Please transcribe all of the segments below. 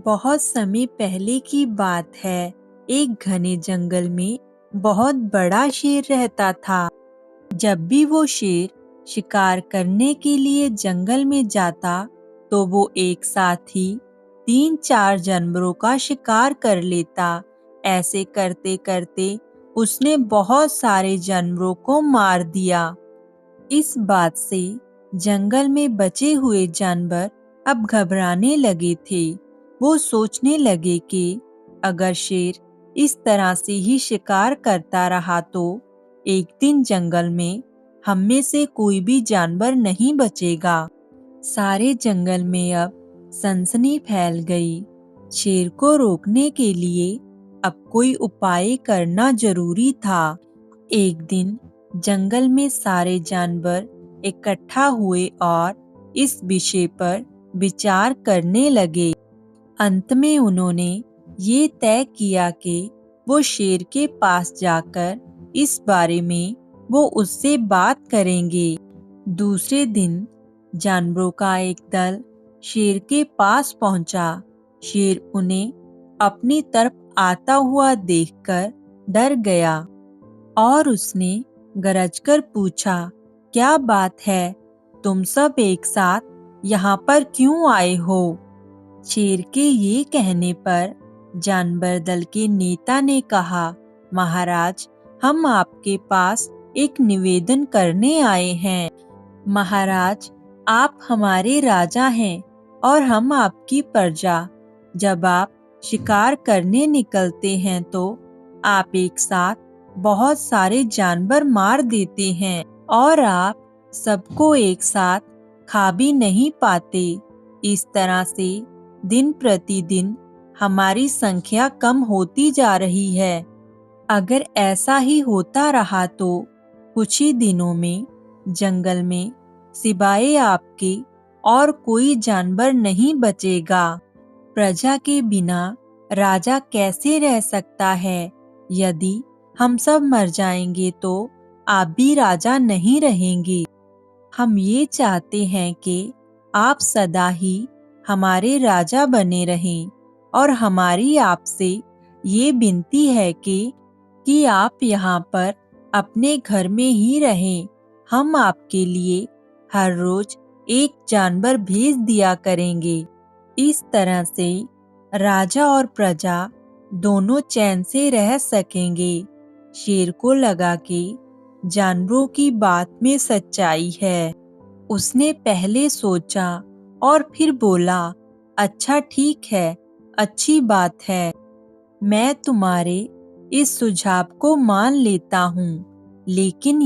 बहुत समय पहले की बात है। एक घने जंगल में बहुत बड़ा शेर रहता था। जब भी वो शेर शिकार करने के लिए जंगल में जाता, तो वो एक साथ ही 3-4 जानवरों का शिकार कर लेता। ऐसे करते करते उसने बहुत सारे जानवरों को मार दिया। इस बात से जंगल में बचे हुए जानवर अब घबराने लगे थे। वो सोचने लगे कि अगर शेर इस तरह से ही शिकार करता रहा तो एक दिन जंगल में हम में से कोई भी जानवर नहीं बचेगा। सारे जंगल में अब सनसनी फैल गई। शेर को रोकने के लिए अब कोई उपाय करना जरूरी था। एक दिन जंगल में सारे जानवर इकट्ठा हुए और इस विषय पर विचार करने लगे। अंत में उन्होंने ये तय किया कि वो शेर के पास जाकर इस बारे में वो उससे बात करेंगे। दूसरे दिन जानवरों का एक दल शेर के पास पहुंचा। शेर उन्हें अपनी तरफ आता हुआ देखकर डर गया और उसने गरजकर पूछा, क्या बात है? तुम सब एक साथ यहाँ पर क्यों आए हो? शेर के ये कहने पर जानवर दल के नेता ने कहा, महाराज, हम आपके पास एक निवेदन करने आए हैं। महाराज, आप हमारे राजा हैं और हम आपकी प्रजा। जब आप शिकार करने निकलते हैं तो आप एक साथ बहुत सारे जानवर मार देते हैं और आप सबको एक साथ खा भी नहीं पाते। इस तरह से दिन प्रतिदिन हमारी संख्या कम होती जा रही है। अगर ऐसा ही होता रहा तो कुछ ही दिनों में जंगल में सिवाय आपके और कोई जानवर नहीं बचेगा। प्रजा के बिना राजा कैसे रह सकता है? यदि हम सब मर जाएंगे तो आप भी राजा नहीं रहेंगे। हम ये चाहते हैं कि आप सदा ही हमारे राजा बने रहें और हमारी आपसे ये विनती है कि आप यहाँ पर अपने घर में ही रहें। हम आपके लिए हर रोज एक जानवर भेज दिया करेंगे। इस तरह से राजा और प्रजा दोनों चैन से रह सकेंगे। शेर को लगा कि जानवरों की बात में सच्चाई है। उसने पहले सोचा और फिर बोला, अच्छा ठीक है, अच्छी बात है। मैं तुम्हारे इस सुझाव को मान लेता हूँ, लेकिन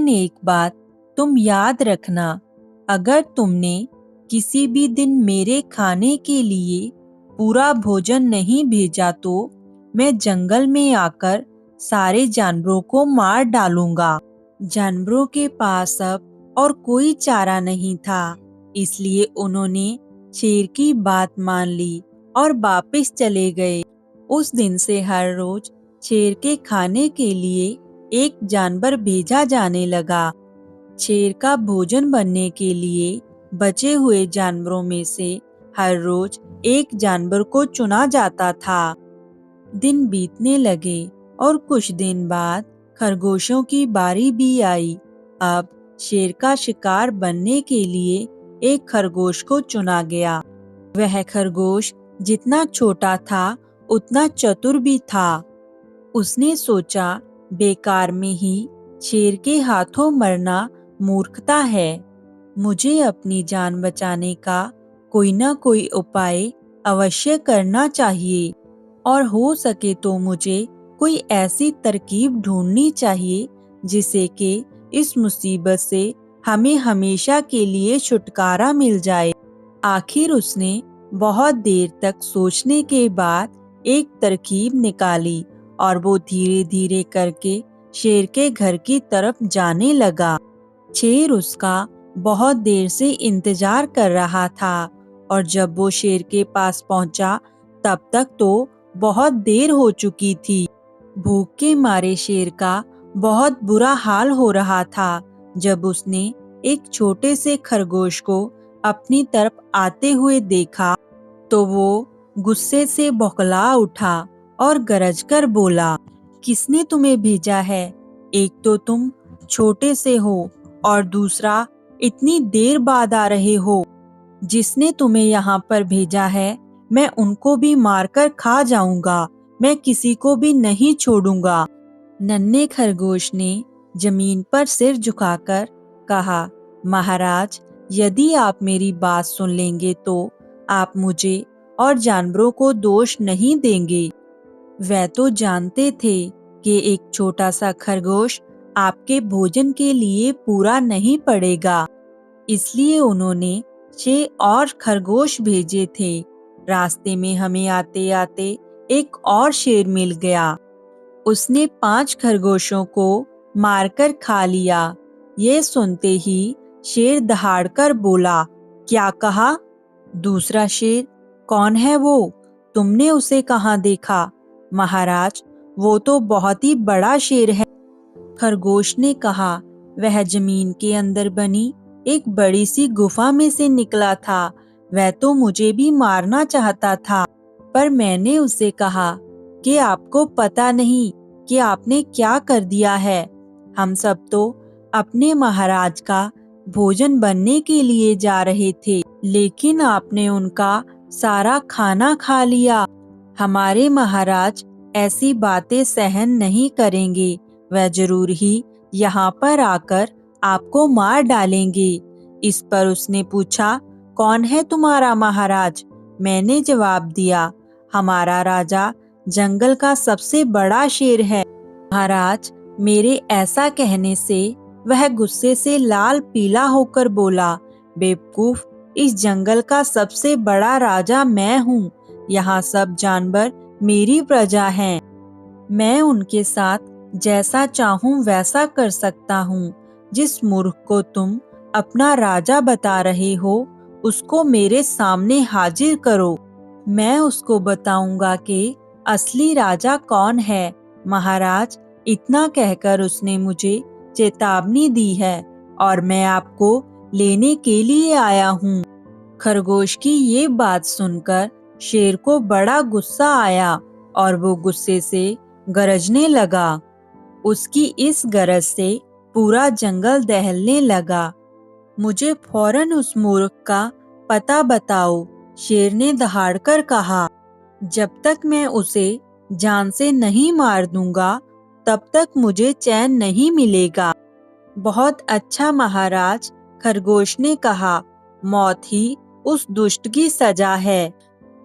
एक बात तुम याद रखना, अगर तुमने किसी भी दिन मेरे खाने के लिए पूरा भोजन नहीं भेजा तो मैं जंगल में आकर सारे जानवरों को मार डालूंगा। जानवरों के पास अब और कोई चारा नहीं था, इसलिए उन्होंने शेर की बात मान ली और वापस चले गए। उस दिन से हर रोज शेर के खाने के लिए एक जानवर भेजा जाने लगा। शेर का भोजन बनने के लिए बचे हुए जानवरों में से हर रोज एक जानवर को चुना जाता था। दिन बीतने लगे और कुछ दिन बाद खरगोशों की बारी भी आई। अब शेर का शिकार बनने के लिए एक खरगोश को चुना गया। वह खरगोश जितना छोटा था उतना चतुर भी था। उसने सोचा, बेकार में ही शेर के हाथों मरना मूर्खता है। मुझे अपनी जान बचाने का कोई ना कोई उपाय अवश्य करना चाहिए और हो सके तो मुझे कोई ऐसी तरकीब ढूंढनी चाहिए जिससे कि इस मुसीबत से हमें हमेशा के लिए छुटकारा मिल जाए। आखिर उसने बहुत देर तक सोचने के बाद एक तरकीब निकाली और वो धीरे धीरे करके शेर के घर की तरफ जाने लगा। शेर उसका बहुत देर से इंतजार कर रहा था और जब वो शेर के पास पहुंचा तब तक तो बहुत देर हो चुकी थी। भूख के मारे शेर का बहुत बुरा हाल हो रहा था जब उसने एक छोटे से खरगोश को अपनी तरफ आते हुए देखा तो वो गुस्से से बौखला उठा और गरज कर बोला, किसने तुम्हें भेजा है? एक तो तुम छोटे से हो और दूसरा इतनी देर बाद आ रहे हो। जिसने तुम्हें यहाँ पर भेजा है, मैं उनको भी मारकर खा जाऊंगा। मैं किसी को भी नहीं छोड़ूंगा। नन्हे खरगोश ने जमीन पर सिर झुकाकर कहा, महाराज, यदि आप मेरी बात सुन लेंगे तो आप मुझे और जानवरों को दोष नहीं देंगे। वह तो जानते थे कि एक छोटा सा खरगोश आपके भोजन के लिए पूरा नहीं पड़ेगा, इसलिए उन्होंने 6 और खरगोश भेजे थे। रास्ते में हमें आते आते एक और शेर मिल गया। उसने 5 खरगोशों को मारकर खा लिया। ये सुनते ही शेर दहाड़कर बोला, क्या कहा? दूसरा शेर, कौन है वो? तुमने उसे कहाँ देखा? महाराज, वो तो बहुत ही बड़ा शेर है। खरगोश ने कहा, वह जमीन के अंदर बनी एक बड़ी सी गुफा में से निकला था। वह तो मुझे भी मारना चाहता था, पर मैंने उसे कहा कि आपको पता नहीं कि आपने क्या कर दिया है। हम सब तो अपने महाराज का भोजन बनने के लिए जा रहे थे, लेकिन आपने उनका सारा खाना खा लिया। हमारे महाराज ऐसी बातें सहन नहीं करेंगे। वह जरूर ही यहाँ पर आकर आपको मार डालेंगे। इस पर उसने पूछा, कौन है तुम्हारा महाराज? मैंने जवाब दिया, हमारा राजा जंगल का सबसे बड़ा शेर है। महाराज, मेरे ऐसा कहने से वह गुस्से से लाल पीला होकर बोला, बेवकूफ, इस जंगल का सबसे बड़ा राजा मैं हूँ। यहाँ सब जानवर मेरी प्रजा हैं। मैं उनके साथ जैसा चाहूं वैसा कर सकता हूँ। जिस मूर्ख को तुम अपना राजा बता रहे हो, उसको मेरे सामने हाजिर करो। मैं उसको बताऊंगा कि असली राजा कौन है। महाराज, इतना कहकर उसने मुझे चेतावनी दी है और मैं आपको लेने के लिए आया हूँ। खरगोश की ये बात सुनकर शेर को बड़ा गुस्सा आया और वो गुस्से से गरजने लगा। उसकी इस गरज से पूरा जंगल दहलने लगा। मुझे फौरन उस मूर्ख का पता बताओ, शेर ने दहाड़कर कहा। जब तक मैं उसे जान से नहीं मार दूंगा, तब तक मुझे चैन नहीं मिलेगा। बहुत अच्छा महाराज, खरगोश ने कहा, मौत ही उस दुष्ट की सजा है।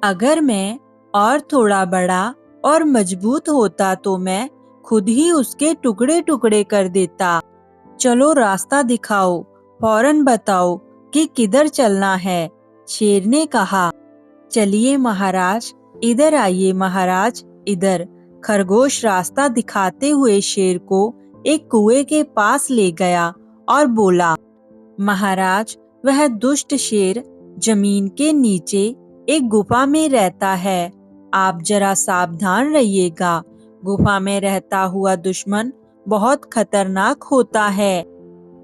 अगर मैं और थोड़ा बड़ा और मजबूत होता तो मैं खुद ही उसके टुकड़े टुकड़े कर देता। चलो रास्ता दिखाओ, फौरन बताओ कि किधर चलना है। शेर ने कहा, चलिए महाराज, इधर आइए महाराज, इधर। खरगोश रास्ता दिखाते हुए शेर को एक कुएं के पास ले गया और बोला, महाराज, वह दुष्ट शेर जमीन के नीचे एक गुफा में रहता है। आप जरा सावधान रहिएगा। गुफा में रहता हुआ दुश्मन बहुत खतरनाक होता है।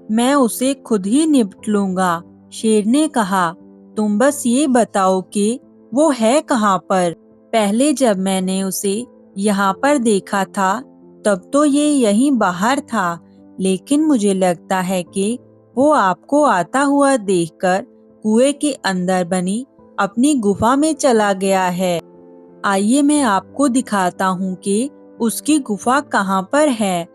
मैं उसे खुद ही निपट लूंगा। शेर ने कहा, तुम बस ये बताओ कि वो है कहाँ पर। पहले जब मैंने उसे यहाँ पर देखा था, तब तो ये यहीं बाहर था, लेकिन मुझे लगता है कि वो आपको आता हुआ देखकर कुएं के अंदर बनी अपनी गुफा में चला गया है। आइए मैं आपको दिखाता हूँ कि उसकी गुफा कहाँ पर है।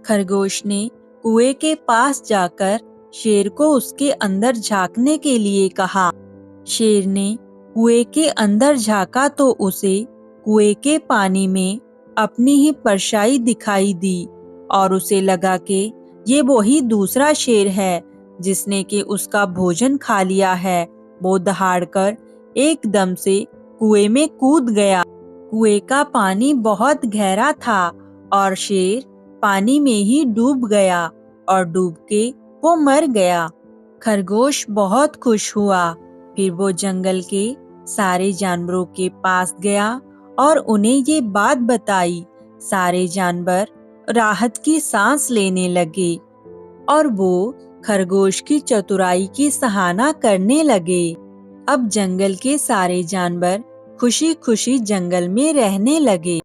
खरगोश ने कुएं के पास जाकर शेर को उसके अंदर झांकने के लिए कहा। शेर ने कुएं के अंदर झांका तो उसे कुएं के पानी में अपनी ही परछाई दिखाई दी और उसे लगा कि ये वही दूसरा शेर है जिसने कि उसका भोजन खा लिया है। वो दहाड़कर एकदम से कुएं में कूद गया। कुएं का पानी बहुत गहरा था और शेर पानी में ही डूब गया और डूब के वो मर गया। खरगोश बहुत खुश हुआ। फिर वो जंगल के सारे जानवरों के पास गया और उन्हें ये बात बताई। सारे जानवर राहत की सांस लेने लगे और वो खरगोश की चतुराई की सराहना करने लगे। अब जंगल के सारे जानवर खुशी खुशी जंगल में रहने लगे।